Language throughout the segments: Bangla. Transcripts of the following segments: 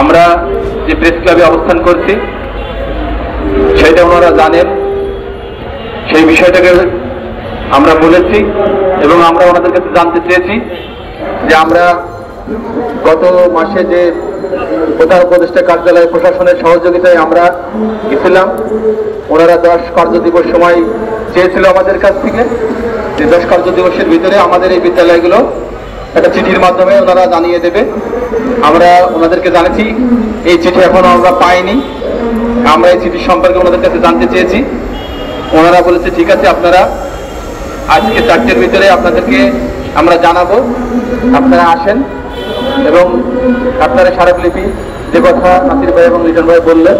আমরা যে প্রেস ক্লাবে অবস্থান করছি সেটা ওনারা জানেন, সেই বিষয়টাকে আমরা বলেছি এবং আমরা ওনাদের কাছে জানতে চেয়েছি যে আমরা গত মাসে যে প্রধান উপদেষ্টা কার্যালয় প্রশাসনের সহযোগিতায় আমরা গেছিলাম, ওনারা 10 কার্যদিবস সময় চেয়েছিল আমাদের কাছ থেকে, যে 10 কার্যদিবসের ভিতরে আমাদের এই বিদ্যালয়গুলো একটা চিঠির মাধ্যমে ওনারা জানিয়ে দেবে। আমরা ওনাদেরকে জানাচ্ছি, এই চিঠি এখনো আমরা পাইনি। আমরা এই চিঠি সম্পর্কে ওনাদের কাছে জানতে চেয়েছি। ওনারা বলেছে ঠিক আছে, আপনারা আজকে 4টের ভিতরে আপনাদেরকে আমরা জানাবো, আপনারা আসেন এবং আপনারা স্মারকলিপি, যে কথা নাসির ভাই এবং লিটন ভাই বললেন,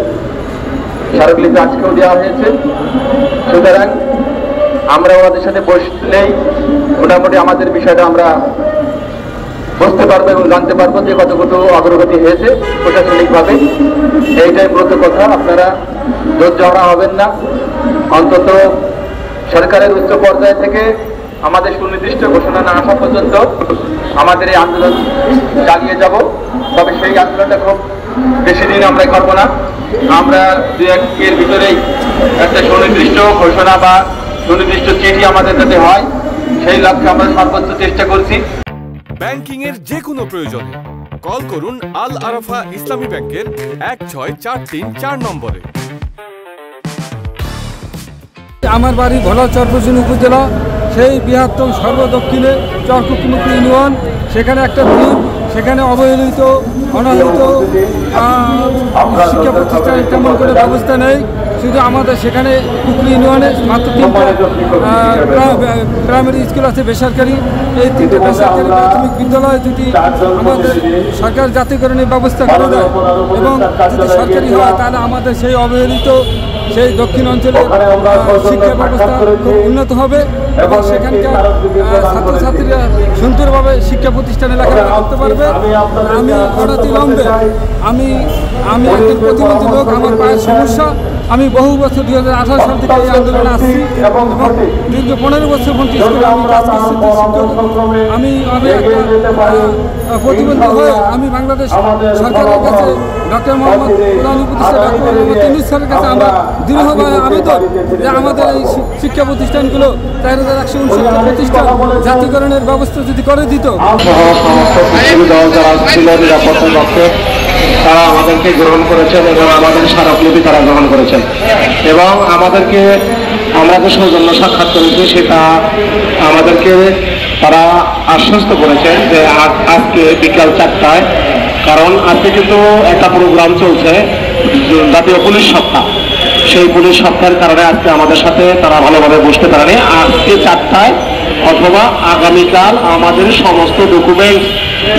স্মারকলিপি আজকেও দেওয়া হয়েছে। সুতরাং আমরা ওনাদের সাথে বসলেই মোটামুটি আমাদের বিষয়টা আমরা বুঝতে পারবো এবং জানতে পারবো যে কতটুকু অগ্রগতি হয়েছে প্রশাসনিকভাবে। এইটাই মূলত কথা। আপনারা ধৈর্য হারা হবেন না। অন্তত সরকারের উচ্চ পর্যায় থেকে আমাদের সুনির্দিষ্ট ঘোষণা না আসা পর্যন্ত আমাদের এই আন্দোলন চালিয়ে যাব। তবে সেই আন্দোলনটা খুব বেশি দিন আমরা করবো না। আমরা 2-1 ভিতরেই একটা সুনির্দিষ্ট ঘোষণা বা সুনির্দিষ্ট চিঠি আমাদের যাতে হয়, সেই লক্ষ্যে আমরা সর্বোচ্চ চেষ্টা করছি। ব্যাংকিং এর যে কোনো প্রয়োজনে কল করুন আল আরাফা ইসলামী ব্যাংকের 16434 নম্বরে। আমার বাড়ি ভোলা চরপেশন উপজেলা, সেই বৃহত্তম সর্বদক্ষিণে চরকুকুমুখী ইউনিয়ন। সেখানে একটা দ্বীপ, সেখানে অবহেলিত অনাহিত শিক্ষা প্রতিষ্ঠানের তেমন করে ব্যবস্থা নেই। শুধু আমাদের সেখানে কুকরি ইউনিয়নে মাত্র 3টা প্রাইমারি স্কুল আছে বেসরকারি। এই 3টে বেসরকারি প্রাথমিক বিদ্যালয় যদি আমাদের সরকার জাতীয়করণের ব্যবস্থা করে দেয় এবং যদি সরকারি হয়, তাহলে আমাদের সেই অবহেলিত সেই দক্ষিণ অঞ্চলের শিক্ষা ব্যবস্থা খুব উন্নত হবে এবং সেখানকার ছাত্রছাত্রীরা সুন্দরভাবে শিক্ষা প্রতিষ্ঠানে লেখাপড়া করতে পারবে। আমি অনতিবিলম্বে আমি একজন প্রতিবন্ধী লোক, আমার পায়ের সমস্যা। আমি বহু বছর 2018 সাল থেকে এই আন্দোলনে আসছি এবং দীর্ঘ 15 বছর পর্যন্ত স্কুলে আমি কাজ করছি। আমি প্রতিবন্ধী হয়ে আমি বাংলাদেশ সরকারের কাছে ডক্টর মোহাম্মদ প্রধান উপদেষ্টা ডক্টর মোহাম্মদ ইউনূস স্যারের কাছে আমরা দৃঢ়ভাবে আবেদন যে আমাদের এই শিক্ষা প্রতিষ্ঠানগুলো 4169 প্রতিষ্ঠান জাতীয়করণের ব্যবস্থা যদি করে দিত। তারা আমাদেরকে গ্রহণ করেছেন এবং আমাদের স্মারকলিপি তারা গ্রহণ করেছেন এবং আমাদেরকে আমরা যে সৌজন্য সাক্ষাৎ করেছি সেটা আমাদেরকে তারা আশ্বস্ত করেছেন যে আজকে বিকাল 4টায়, কারণ আজকে কিন্তু একটা প্রোগ্রাম চলছে জাতীয় পুলিশ সপ্তাহ, সেই পুলিশ সপ্তাহের কারণে আজকে আমাদের সাথে তারা ভালোভাবে বসতে পারেনি। আজকে 4টায় অথবা আগামীকাল আমাদের সমস্ত ডকুমেন্টস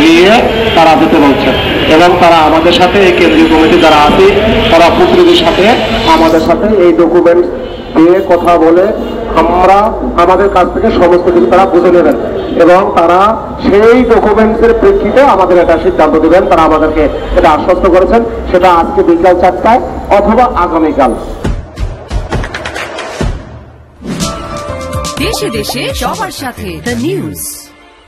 নিয়ে তারা যেতে বলছেন এবং তারা আমাদের সাথে এই কেন্দ্রীয় কমিটি যারা আছে তারা প্রতিনিধির সাথে আমাদের সাথে এই ডকুমেন্টস দিয়ে কথা বলে আমরা আমাদের কাছ থেকে সমস্ত কিছু তারা বুঝে নেবেন এবং তারা সেই ডকুমেন্টসের প্রেক্ষিতে আমাদের একটা সিদ্ধান্ত দেবেন। তারা আমাদেরকে এটা আশ্বস্ত করেছেন, সেটা আজকে বিকাল 4টায় অথবা আগামীকাল। দেশে দেশে সবার সাথে দ্য নিউজ।